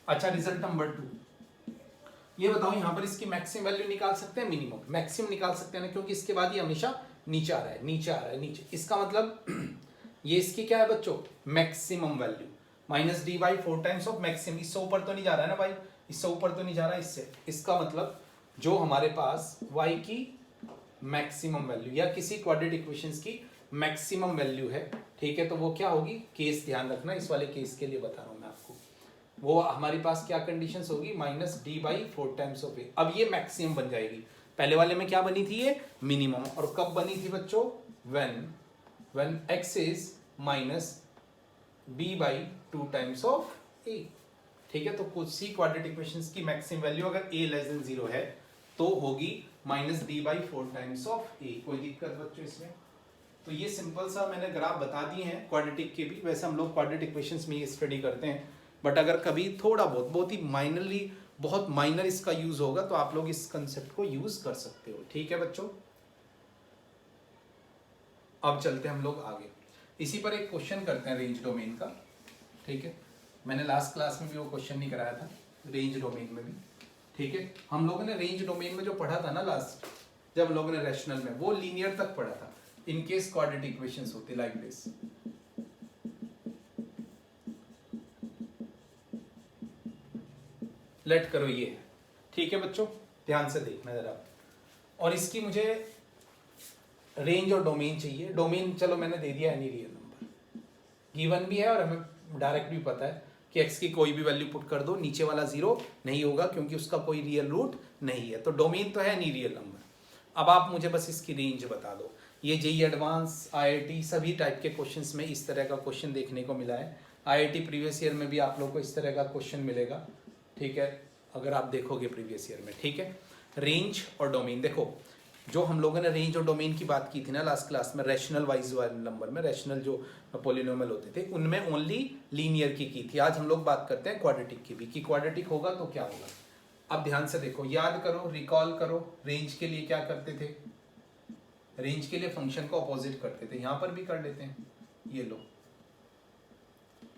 अच्छा रिजल्ट नंबर 2, ये बताओ यहाँ पर इसकी मैक्सिमम वैल्यू निकाल सकते हैं, मिनिमम, मैक्सिमम निकाल सकते हैं ना, क्योंकि इसके बाद ये हमेशा नीचे आ रहा है, नीचे आ रहा है, नीचे। इसका मतलब ये इसकी क्या है बच्चों, maximum value, -d/4 times of maximum. इससे ऊपर तो नहीं जा रहा है ना भाई, इससे ऊपर तो नहीं जा रहा है इससे। इसका मतलब जो हमारे पास y की मैक्सिमम वैल्यू या किसी क्वाड्रेटिक इक्वेशंस की मैक्सिमम वैल्यू है, ठीक है, तो वो क्या होगी, केस ध्यान रखना, इस वाले केस के लिए बता रहा हूं मैं आपको, वो हमारे पास क्या कंडीशंस होगी, -d/4 टाइम्स ऑफ ए। अब ये मैक्सिमम बन जाएगी, पहले वाले में क्या बनी थी, ये मिनिमम। और कब बनी थी बच्चों, when x is -b/2 times of a, ठीक है। तो कुछ सी क्वाड्रेटिक इक्वेशंस की मैक्सिमम वैल्यू अगर a <0 है तो होगी -d/4 टाइम्स ऑफ a। कोई दिक्कत बच्चों इसमें? तो ये सिंपल सा मैंने ग्राफ बता दिए हैं क्वाड्रेटिक के भी, वैसे हम लोग क्वाड्रेटिक इक्वेशंस में ये स्टडी करते हैं, बट अगर कभी थोड़ा बहुत ही माइनरली बहुत माइनर इसका यूज होगा, तो आप लोग इस कंसेप्ट को यूज कर सकते हो। ठीक है बच्चों, अब चलते हैं हम लोग आगे। इसी पर एक क्वेश्चन करते हैं रेंज डोमेन का। ठीक है, मैंने लास्ट क्लास में भी वो क्वेश्चन नहीं कराया था रेंज डोमेन में भी। ठीक है, हम लोगों ने रेंज डोमेन में जो पढ़ा था ना लास्ट, जब हम लोगों ने रैशनल में, वो लीनियर तक पढ़ा था। इन केस क्वाड्रेटिक इक्वेशंस होती लाइक दिस। लेट करो ये है। ठीक है बच्चों, ध्यान से देखना जरा। और इसकी मुझे रेंज और डोमेन चाहिए। डोमेन चलो मैंने दे दिया एनी रियल नंबर, गिवन भी है और हमें डायरेक्ट भी पता है कि x की कोई भी वैल्यू पुट कर दो, नीचे वाला जीरो नहीं होगा क्योंकि उसका कोई रियल रूट नहीं है। तो डोमेन तो है एनी रियल नंबर। अब आप मुझे बस इसकी रेंज बता दो। ये जेई एडवांस, IIT सभी टाइप के क्वेश्चंस में इस तरह का क्वेश्चन देखने को मिला है। IIT प्रीवियस ईयर में भी आप लोग को इस तरह का क्वेश्चन मिलेगा। ठीक है, अगर आप देखोगे प्रीवियस ईयर में। ठीक है, रेंज और डोमेन देखो, जो हम लोगों ने रेंज और डोमेन की बात की थी ना लास्ट क्लास में, रैशनल वाइज वाले नंबर में, रैशनल जो पॉलिनोमियल होते थे उनमें ओनली लीनियर की थी। आज हम लोग बात करते हैं क्वाड्रेटिक की भी, कि क्वाड्रेटिक होगा तो क्या होगा। अब ध्यान से देखो, याद करो, रिकॉल करो, रेंज के लिए क्या करते थे, रेंज के लिए फंक्शन को अपोजिट करते थे। यहां पर भी कर लेते हैं, ये लो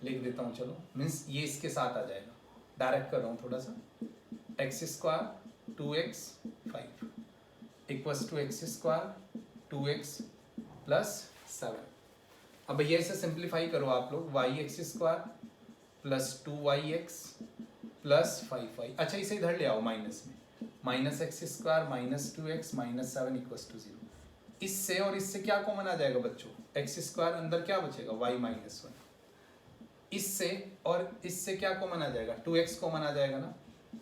लिख देता हूं, चलो मीन्स ये इसके साथ आ जाएगा। डायरेक्ट कर रहा हूं थोड़ा सा, x² 2x 5 equals to x square 2x plus 7। अब भैया इसे सिंप्लीफाई करो आप लोग, yx square plus 2yx plus 5y। अच्छा इसे इधर ले आओ माइनस में, minus x square minus 2x minus 7 equals to 0। इससे और इससे क्या कॉमन आ जाएगा बच्चों, एक्स स्क्वायर, अंदर क्या बचेगा y माइनस 1। इससे और इससे क्या कॉमन आ जाएगा, 2x कॉमन आ जाएगा ना,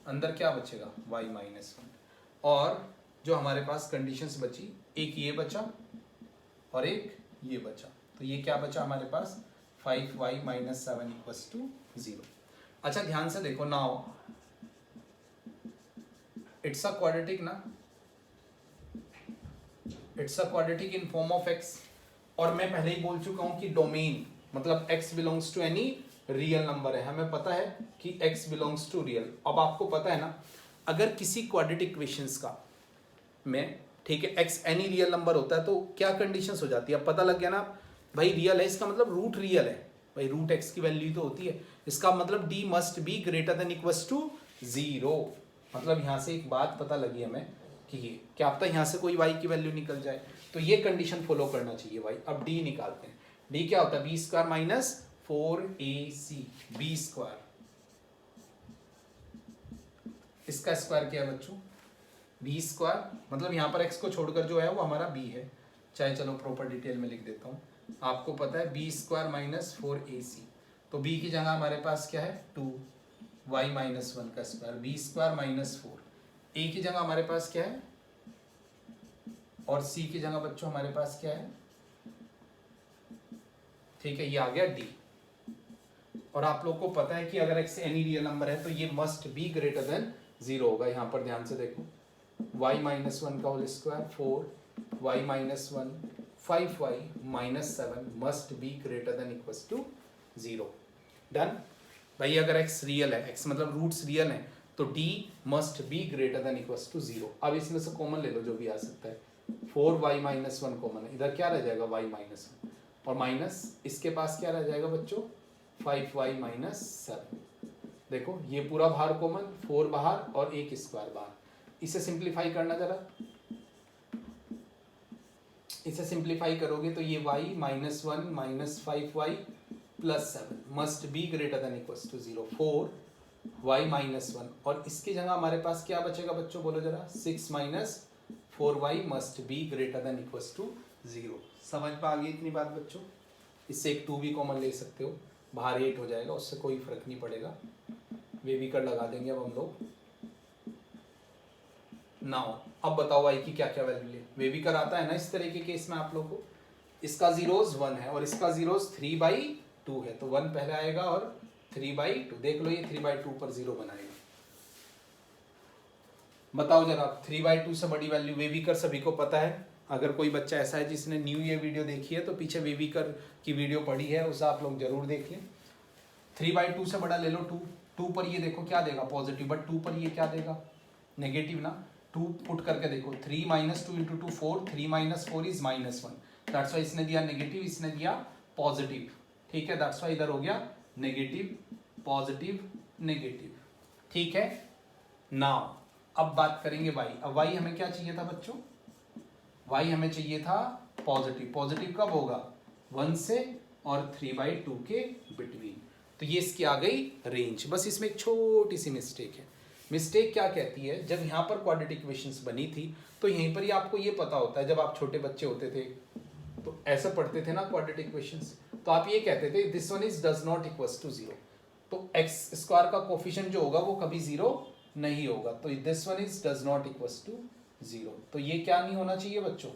अंदर क्या बचेगा y माइनस 1। और जो हमारे पास कंडीशंस बची, एक ये बचा और एक ये बचा, तो ये क्या बचा हमारे पास 5y माइनस 7 इक्वल्स टू 0। अच्छा ध्यान से देखो, नाउ इट्स अ क्वाड्रेटिक ना, it's a quadratic in form of x। और मैं पहले ही बोल चुका हूं कि डोमेन मतलब x belongs to any real number है। हमें पता है कि x बिलोंग्स टू रियल। अब आपको पता है ना, अगर किसी क्वाड्रेटिक इक्वेशंस का में, ठीक है, x एनी रियल नंबर होता है तो क्या कंडीशंस हो जाती है। अब पता लग गया ना भाई, रियल है इसका मतलब रूट रियल है भाई, रूट x की वैल्यू तो होती है। इसका मतलब d must be greater than equals to 0। मतलब यहाँ से एक बात पता लगी हमें कि ये क्या पता यहाँ से कोई y की वैल्यू निकल जाए, तो ये कंडीशन फॉलो करना चाहिए भाई। अब d निकालते हैं, d क्या होता है, B square minus 4ac, B square, इसका स्क्वायर क्या है बच्चों, बी स्क्वायर, मतलब यहाँ पर x को छोड़कर जो है वो हमारा b है। चाहे चलो प्रॉपर डिटेल में लिख देता हूँ, आपको पता है बी स्क्वायर माइनस 4ac, तो b की जगह हमारे पास क्या है 2y माइनस 1 का square, B square minus 4, a की जगह हमारे पास क्या है और c की जगह बच्चों हमारे पास क्या है। ठीक है, ये आ गया d। और आप लोग को पता है कि अगर x एनी रियल नंबर है तो ये मस्ट बी ग्रेटर देन 0 होगा। यहाँ पर ध्यान से देखो, y माइनस 1 का whole square 4y minus 1 5y minus 7 must be greater than equals to 0। Done भाई, अगर x रियल है, x मतलब रूट्स रियल है, तो d must be greater than equals to 0। अब इसमें से कॉमन ले लो जो भी आ सकता है, 4y माइनस 1 कॉमन है, इधर क्या रह जाएगा y माइनस 1, और माइनस इसके पास क्या रह जाएगा बच्चों 5y माइनस 7। देखो ये पूरा बाहर कॉमन, 4 बाहर और एक स्क्वायर बाहर। इसे सिंप्लीफाई करना जरा, इसे सिंप्लीफाई करोगे तो ये y minus 1 minus 5y plus 7 must be greater than equals to 0, 4y minus 1, और इसकी जगह हमारे पास क्या बचेगा बच्चों बोलो जरा, 6 minus 4y must be greater than equals to 0। समझ में आ गई इतनी बात बच्चों। इससे एक 2 भी कॉमन ले सकते हो, बाहर 8 हो जाएगा, उससे कोई फर्क नहीं पड़ेगा, वे भी कर लगा देंगे अब हम लोग। नाउ अब बताओ y की क्या क्या वैल्यू ले, वे भी कर आता है ना इस तरह के केस में आप लोग को। इसका जीरोस 1 है और इसका जीरोस 3/2 है, तो 1 पहले आएगा और 3/2, देख लो ये 3/2 पर 0 बनाएगा। बताओ जरा 3/2 से बड़ी वैल्यू, वे भी कर सभी को पता है। अगर कोई बच्चा ऐसा है जिसने न्यू ये वीडियो देखी है तो पीछे वे भी कर की वीडियो पढ़ी है, उसे आप लोग जरूर देख लें। 3/2 से बड़ा ले लो 2, 2 पर ये देखो क्या देगा पॉजिटिव, बट 2 पर ये क्या देगा नेगेटिव ना। 2 पुट करके देखो 3 minus 2 into 2 4, 3 minus 4 is -1, that's why इसने दिया नेगेटिव, इसने दिया पॉजिटिव, ठीक है, दैट्स वाई इधर हो गया नेगेटिव पॉजिटिव नेगेटिव, ठीक है। नाउ अब बात करेंगे y। अब y हमें क्या चाहिए था बच्चों, y हमें चाहिए था पॉजिटिव। पॉजिटिव कब होगा 1 से और 3/2 के बिटवीन, तो ये इसकी आ गई रेंज। बस इसमें एक छोटी सी मिस्टेक है। मिस्टेक क्या कहती है, जब यहाँ पर क्वाड्रेटिक इक्वेशंस बनी थी तो यहीं पर ही आपको ये पता होता है, जब आप छोटे बच्चे होते थे तो ऐसे पढ़ते थे ना क्वाड्रेटिक इक्वेशंस, तो आप ये कहते थे this one is does not equals to 0, तो एक्स स्क्वायर का कोफिशिएंट जो होगा वो कभी 0 नहीं होगा, तो this one is does not equals to 0, तो ये क्या नहीं होना चाहिए बच्चों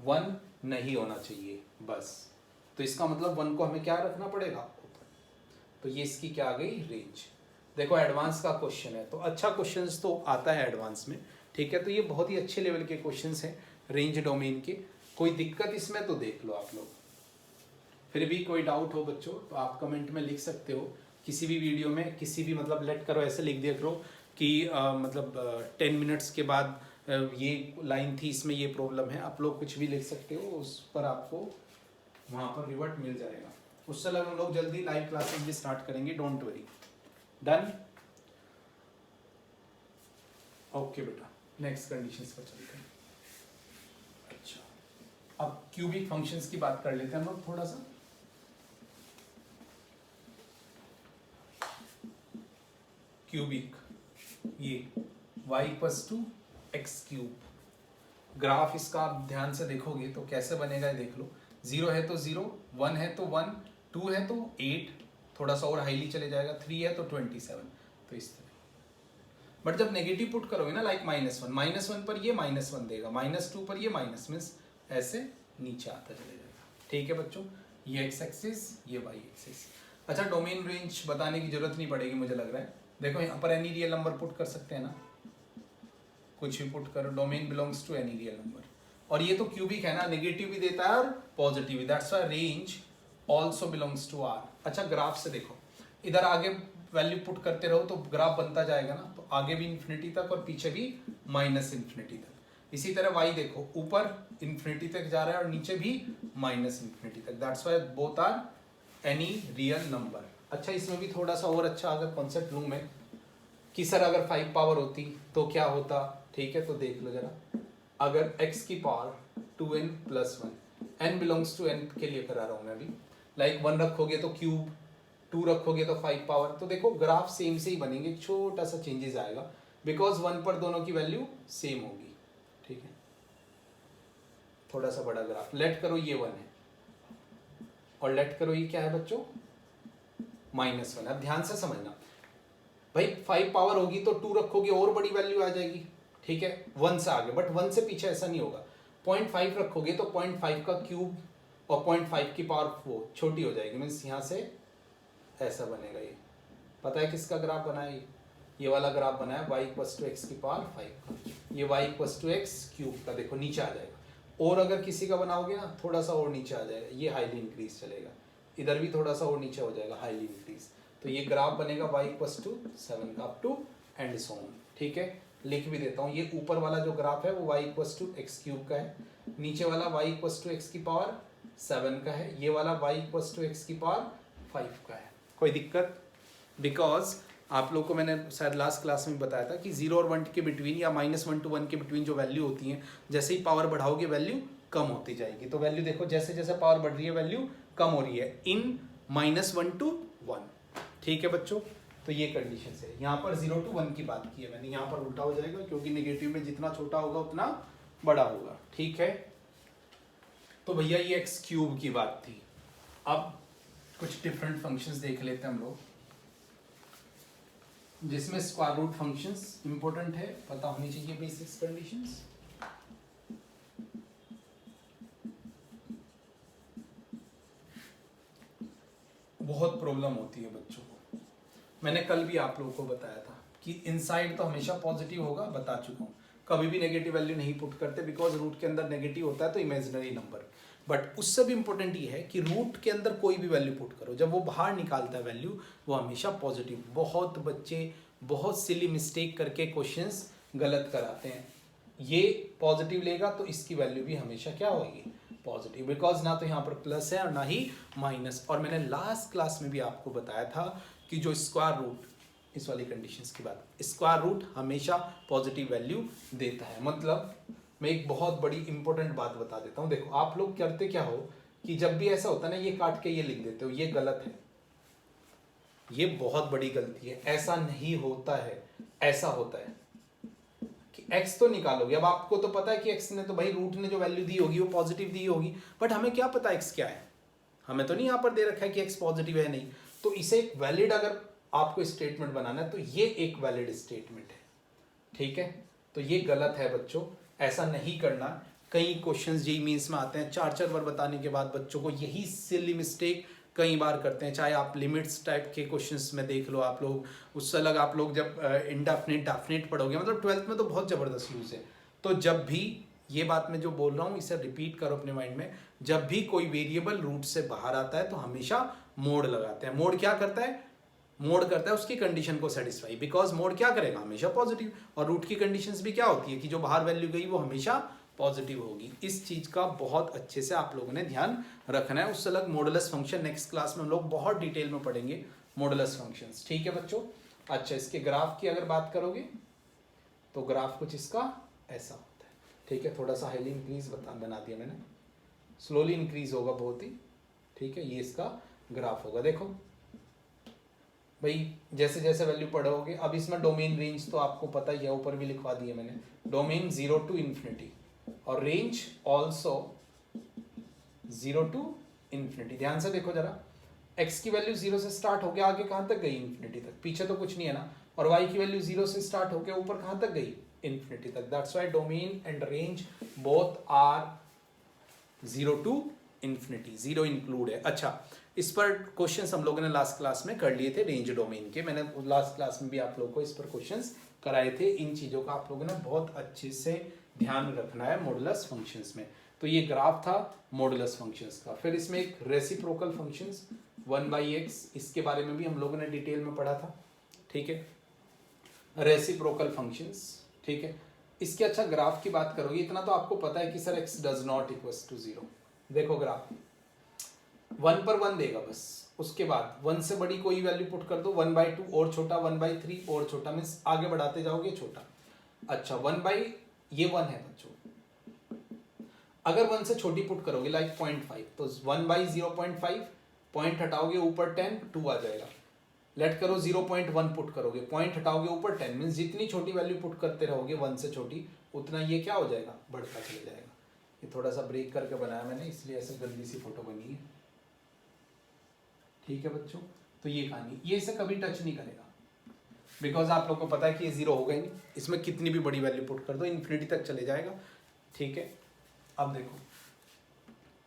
1 नहीं होना चाहिए बस। तो इसका मतलब 1 को हमें क्या रखना पड़ेगा, तो ये इसकी क्या आ गई रेंज। देखो एडवांस का क्वेश्चन है तो अच्छा क्वेश्चंस तो आता है एडवांस में, ठीक है, तो ये बहुत ही अच्छे लेवल के क्वेश्चंस हैं रेंज डोमेन के। कोई दिक्कत इसमें तो देख लो आप लोग, फिर भी कोई डाउट हो बच्चों तो आप कमेंट में लिख सकते हो, किसी भी वीडियो में किसी भी मतलब लेट करो ऐसे लिख दिया करो कि 10 मिनट्स के बाद ये लाइन थी इसमें ये प्रॉब्लम है, आप लोग कुछ भी लिख सकते हो, उस पर आपको वहाँ पर रिवर्ट मिल जाएगा। उससे अलग हम लोग जल्दी लाइव क्लासेस भी स्टार्ट करेंगे, डोंट वरी। डन, ओके बेटा, नेक्स्ट कंडीशंस पर चलते हैं। अच्छा, अब क्यूबिक फंक्शंस की बात कर लेते हैं हम लोग थोड़ा सा। क्यूबिक, ये y equals to x cube, graph इसका आप ध्यान से देखोगे तो कैसे बनेगा ये देख लो। 0 है तो 0, 1 है तो 1, 2 है तो 8, थोड़ा सा और हाईली चले जाएगा, 3 है तो 27, तो इस तरह। बट जब नेगेटिव पुट करोगे ना लाइक -1 पर ये -1 देगा, -2 पर ये माइनस मीन्स ऐसे नीचे आता चले जाएगा, ठीक है बच्चों। ये x एक्सिस ये y एक्सिस। अच्छा, डोमेन रेंज बताने की जरूरत नहीं पड़ेगी मुझे लग रहा है, देखो यहाँ पर एनी रियल नंबर पुट कर सकते हैं ना, कुछ भी पुट करो, domain belongs to any real number. और ये तो क्यूबिक है ना, नेगेटिव भी देता है और पॉजिटिव भी, that's why range also belongs to R। अच्छा, ग्राफ से देखो, इधर आगे वैल्यू पुट करते रहो तो ग्राफ बनता जाएगा ना, तो आगे भी इन्फिनिटी तक और पीछे भी -इन्फिनिटी तक। इसी तरह y देखो, ऊपर इन्फिनिटी तक जा रहा है और नीचे भी -इन्फिनिटी तक, that's why both are any real number. अच्छा, इसमें भी थोड़ा सा और अच्छा अगर कॉन्सेप्ट लूँ मैं कि सर अगर 5 पावर होती तो क्या होता, ठीक है, तो देख लो जरा, अगर x की power 2n + 1, n belongs to n के लिए करा रहा हूँ मैं अभी, लाइक 1 रखोगे तो क्यूब, 2 रखोगे तो 5 पावर, तो देखो ग्राफ सेम से ही बनेंगे, छोटा सा चेंजेस आएगा बिकॉज 1 पर दोनों की वैल्यू सेम होगी, ठीक है। थोड़ा सा बड़ा ग्राफ, लेट करो ये 1 है और लेट करो ये क्या है बच्चों -1। अब ध्यान से समझना भाई, 5 पावर होगी तो 2 रखोगे और बड़ी वैल्यू आ जाएगी, ठीक है, 1 से आगे, बट 1 से पीछे ऐसा नहीं होगा। 0.5 रखोगे तो 0.5 का क्यूब और 0.5 की पावर वो छोटी हो जाएगी, मीन्स यहाँ से ऐसा बनेगा। ये पता है किसका ग्राफ बना है, ये वाला ग्राफ बना है y इक्वल्स टू एक्स की पावर 5 का, ये y equals to x cube का, देखो नीचे आ जाएगा। और अगर किसी का बनाओगे ना थोड़ा सा और नीचे आ जाएगा, ये हाईली इंक्रीज चलेगा, इधर भी थोड़ा सा और नीचे हो जाएगा हाईली इंक्रीज, तो ये ग्राफ बनेगा y इक्वल्स टू 7 का up to and so on, ठीक है। लिख भी देता हूँ, ये ऊपर वाला जो ग्राफ है वो y equals to x cube का है, नीचे वाला y इक्वल्स टू एक्स की पावर 7 का है, ये वाला y इक्वल्स टू एक्स की पावर 5 का है। कोई दिक्कत? बिकॉज आप लोग को मैंने शायद लास्ट क्लास में बताया था कि 0 और 1 के बिटवीन या -1 to 1 के बिटवीन जो वैल्यू होती हैं, जैसे ही पावर बढ़ाओगे वैल्यू कम होती जाएगी। तो वैल्यू देखो जैसे जैसे पावर बढ़ रही है वैल्यू कम हो रही है इन -1 to 1, ठीक है बच्चों। तो ये कंडीशन है, यहाँ पर 0 to 1 की बात की है मैंने, यहाँ पर उल्टा हो जाएगा क्योंकि नेगेटिव में जितना छोटा होगा उतना बड़ा होगा, ठीक है। तो भैया ये एक्स क्यूब की बात थी। अब कुछ डिफरेंट फंक्शंस देख लेते हैं हम लोग, जिसमें स्क्वायर रूट फंक्शंस इंपॉर्टेंट है, पता होनी चाहिए बेसिक्स कंडीशंस। बहुत प्रॉब्लम होती है बच्चों को, मैंने कल भी आप लोगों को बताया था कि इनसाइड तो हमेशा पॉजिटिव होगा, बता चुका हूँ, कभी भी नेगेटिव वैल्यू नहीं पुट करते बिकॉज रूट के अंदर नेगेटिव होता है तो इमेजिनरी नंबर। बट उससे भी इंपॉर्टेंट ये है कि रूट के अंदर कोई भी वैल्यू पुट करो, जब वो बाहर निकालता है वैल्यू वो हमेशा पॉजिटिव। बहुत बच्चे बहुत सिली मिस्टेक करके क्वेश्चंस गलत कराते हैं। ये पॉजिटिव लेगा तो इसकी वैल्यू भी हमेशा क्या होगी, पॉजिटिव, बिकॉज ना तो यहाँ पर प्लस है और ना ही माइनस। और मैंने लास्ट क्लास में भी आपको बताया था कि जो स्क्वायर रूट, इस वाली कंडीशंस की बात, स्क्वायर रूट हमेशा पॉजिटिव वैल्यू देता है। मतलब मैं एक बहुत बड़ी इंपॉर्टेंट बात बता देता हूँ। देखो आप लोग करते क्या हो कि जब भी ऐसा होता है ना, ये काट के ये लिख देते हो, ये गलत है, ये बहुत बड़ी गलती है। ऐसा नहीं होता है, ऐसा होता है कि x तो निकालोगे। अब आपको तो पता है कि x ने तो भाई रूट ने जो वैल्यू दी होगी वो पॉजिटिव दी होगी, बट हमें क्या पता x क्या है, हमें तो नहीं यहाँ पर दे रखा है कि x पॉजिटिव है नहीं। तो इसे एक वैलिड अगर आपको स्टेटमेंट बनाना है तो ये एक वैलिड स्टेटमेंट है, ठीक है। तो ये गलत है बच्चों, ऐसा नहीं करना। कई क्वेश्चंस जेईई मेंस में आते हैं, 4 बार बताने के बाद बच्चों को यही सिली मिस्टेक कई बार करते हैं। चाहे आप लिमिट्स टाइप के क्वेश्चंस में देख लो आप लोग, उससे अलग आप लोग जब इंडेफिनिट पढ़ोगे, मतलब 12th में तो बहुत ज़बरदस्त यूज़ है। तो जब भी ये बात मैं जो बोल रहा हूँ इसे रिपीट करो अपने माइंड में, जब भी कोई वेरिएबल रूट से बाहर आता है तो हमेशा मोड लगाते हैं। मोड क्या करता है, मोड करता है उसकी कंडीशन को सेटिस्फाई, बिकॉज मोड क्या करेगा, हमेशा पॉजिटिव। और रूट की कंडीशंस भी क्या होती है कि जो बाहर वैल्यू गई वो हमेशा पॉजिटिव होगी। इस चीज का बहुत अच्छे से आप लोगों ने ध्यान रखना है। उससे अलग मॉडुलस फंक्शन नेक्स्ट क्लास में हम लोग बहुत डिटेल में पढ़ेंगे मॉडुलस फंक्शंस, ठीक है बच्चों। अच्छा, इसके ग्राफ की अगर बात करोगे तो ग्राफ कुछ इसका ऐसा होता है, ठीक है। थोड़ा सा हाईली इंक्रीज बना दिया मैंने, स्लोली इंक्रीज होगा बहुत ही, ठीक है। ये इसका ग्राफ होगा। देखो भाई जैसे जैसे वैल्यू पढ़ोगे, अब इसमें डोमेन रेंज तो आपको पता ही है, ऊपर भी लिखवा दिए मैंने, डोमेन 0 to infinity और रेंज ऑल्सो 0 to infinity। ध्यान से देखो जरा, x की वैल्यू 0 से स्टार्ट हो गया, आगे कहाँ तक गई, इन्फिनिटी तक, पीछे तो कुछ नहीं है ना। और y की वैल्यू 0 से स्टार्ट हो गया, ऊपर कहाँ तक गई, इन्फिनिटी तक। That's why domain and range both are 0 to infinity, 0 include है। अच्छा, इस पर क्वेश्चंस हम लोगों ने लास्ट क्लास में कर लिए थे रेंज डोमेन के, मैंने लास्ट क्लास में भी आप लोगों को इस पर क्वेश्चंस कराए थे। इन चीज़ों का आप लोगों ने बहुत अच्छे से ध्यान रखना है मॉडुलस फंक्शंस में। तो ये ग्राफ था मॉडुलस फंक्शंस का। फिर इसमें एक रेसिप्रोकल फंक्शंस 1/x, इसके बारे में भी हम लोगों ने डिटेल में पढ़ा था, ठीक है। रेसिप्रोकल फंक्शंस, ठीक है। इसके अच्छा ग्राफ की बात करोगे, इतना तो आपको पता है कि sir x does not equals to 0। देखो ग्राफ 1 पर 1 देगा बस, उसके बाद 1 से बड़ी कोई वैल्यू पुट कर दो, 1/2 और छोटा, 1/3 और छोटा, मीन्स आगे बढ़ाते जाओगे छोटा। अच्छा 1 है बच्चों, अगर 1 से छोटी पुट करोगे लाइक 0.5, तो 1/0.5, पॉइंट हटाओगे ऊपर 10, 2 आ जाएगा। लेट करो 0.1 पुट करोगे, पॉइंट हटाओगे ऊपर 10, मीन्स जितनी छोटी वैल्यू पुट करते रहोगे 1 से छोटी, उतना ये क्या हो जाएगा, बढ़ता चले जाएगा। ये थोड़ा सा ब्रेक करके बनाया मैंने, इसलिए ऐसे गंदी सी फोटो बनी है, ठीक है बच्चों। तो ये कहानी, ये इसे कभी टच नहीं करेगा, बिकॉज आप लोग को पता है कि ये 0 होगा ही नहीं, इसमें कितनी भी बड़ी वैल्यू पुट कर दो इन्फिनिटी तक चले जाएगा, ठीक है। अब देखो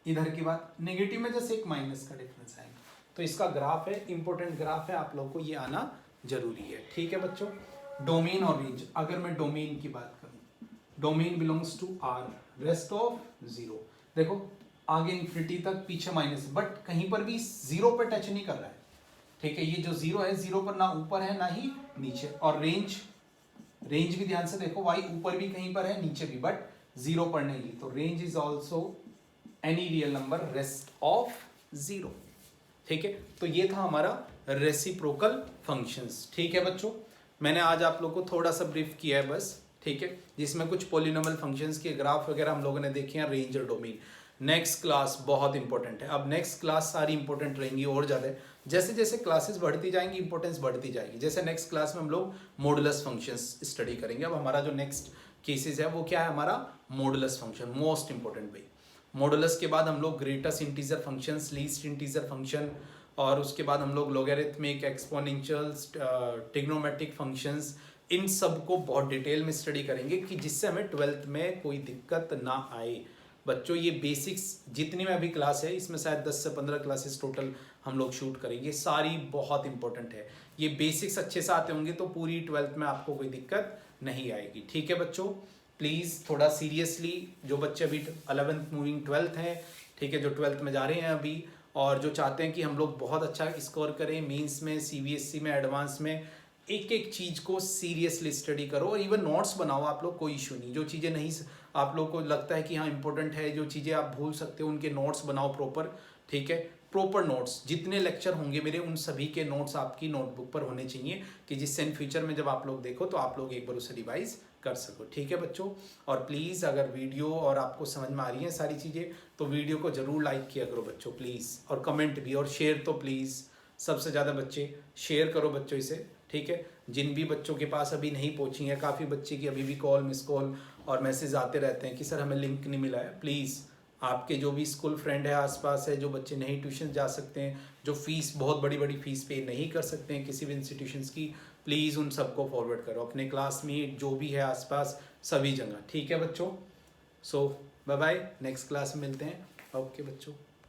इधर की बात, नेगेटिव में जैसे एक माइनस का डिफरेंस आएगा, तो इसका ग्राफ है, इंपॉर्टेंट ग्राफ है, आप लोगों को ये आना जरूरी है, ठीक है बच्चों। डोमेन और रेंज, अगर मैं डोमेन की बात करूं, domain belongs to R, rest of 0। देखो आगे इन्फिनिटी तक, पीछे माइनस, बट कहीं पर भी 0 पे टच नहीं कर रहा है, ठीक है। ये जो 0 है, 0 पर ना ऊपर है ना ही नीचे। और रेंज भी ध्यान से देखो, y ऊपर भी कहीं पर है, नीचे भी, बट 0 पर नहीं। तो range is also any real number rest of 0, ठीक है। तो ये था हमारा रेसिप्रोकल फंक्शंस, ठीक है बच्चों। मैंने आज आप लोग को थोड़ा सा ब्रीफ किया है बस, ठीक है, जिसमें कुछ पॉलिनोमियल फंक्शंस के ग्राफ वगैरह हम लोगों ने देखे हैं, रेंज और डोमेन। नेक्स्ट क्लास बहुत इंपॉर्टेंट है, अब नेक्स्ट क्लास सारी इंपॉर्टेंट रहेंगी और ज़्यादा, जैसे जैसे क्लासेस बढ़ती जाएंगी इंपॉर्टेंस बढ़ती जाएगी। जैसे नेक्स्ट क्लास में हम लोग मॉडुलस फंक्शंस स्टडी करेंगे। अब हमारा जो नेक्स्ट केसेस है वो क्या है, हमारा मॉडुलस फंक्शन, मोस्ट इंपॉर्टेंट भाई। मॉडुलस के बाद हम लोग greatest integer functions, least integer function, और उसके बाद हम लोग लॉगरिथमिक, एक्सपोनेंशियल्स, ट्रिग्नोमेट्रिक फंक्शंस, इन सब को बहुत डिटेल में स्टडी करेंगे कि जिससे हमें 12th में कोई दिक्कत ना आए। बच्चों ये बेसिक्स जितनी में अभी क्लास है, इसमें शायद 10 से 15 क्लासेस टोटल हम लोग शूट करेंगे, सारी बहुत इंपॉर्टेंट है। ये बेसिक्स अच्छे से आते होंगे तो पूरी 12th में आपको कोई दिक्कत नहीं आएगी, ठीक है बच्चों। प्लीज़ थोड़ा सीरियसली, जो बच्चे अभी 11th मूविंग 12th हैं, ठीक है, जो 12th में जा रहे हैं अभी और जो चाहते हैं कि हम लोग बहुत अच्छा स्कोर करें मेंस में, सीबीएसई में, एडवांस में, एक एक चीज़ को सीरियसली स्टडी करो और इवन नोट्स बनाओ आप लोग, कोई इशू नहीं। जो चीज़ें नहीं आप लोग को लगता है कि हाँ इंपॉर्टेंट है, जो चीज़ें आप भूल सकते हो, उनके नोट्स बनाओ प्रॉपर, ठीक है। प्रॉपर नोट्स, जितने लेक्चर होंगे मेरे उन सभी के नोट्स आपकी नोटबुक पर होने चाहिए कि जिससे इन फ्यूचर में जब आप लोग देखो तो आप लोग एक बार उसे रिवाइज कर सको, ठीक है बच्चों। और प्लीज़ अगर वीडियो और आपको समझ में आ रही है सारी चीज़ें तो वीडियो को ज़रूर लाइक किया करो बच्चों प्लीज़, और कमेंट भी, और शेयर तो प्लीज़ सबसे ज़्यादा बच्चे शेयर करो बच्चों इसे, ठीक है। जिन भी बच्चों के पास अभी नहीं पहुंची है, काफ़ी बच्चे की अभी भी कॉल, मिस कॉल और मैसेज आते रहते हैं कि सर हमें लिंक नहीं मिला है, प्लीज़ आपके जो भी स्कूल फ्रेंड है आसपास है, जो बच्चे नहीं ट्यूशन जा सकते हैं, जो फीस बहुत बड़ी बड़ी फीस पे नहीं कर सकते हैं किसी भी इंस्टीट्यूशंस की, प्लीज़ उन सबको फॉरवर्ड करो अपने क्लासमेट जो भी है आसपास सभी जगह, ठीक है बच्चों। सो बाय बाय, नेक्स्ट क्लास में मिलते हैं। ओके बच्चों।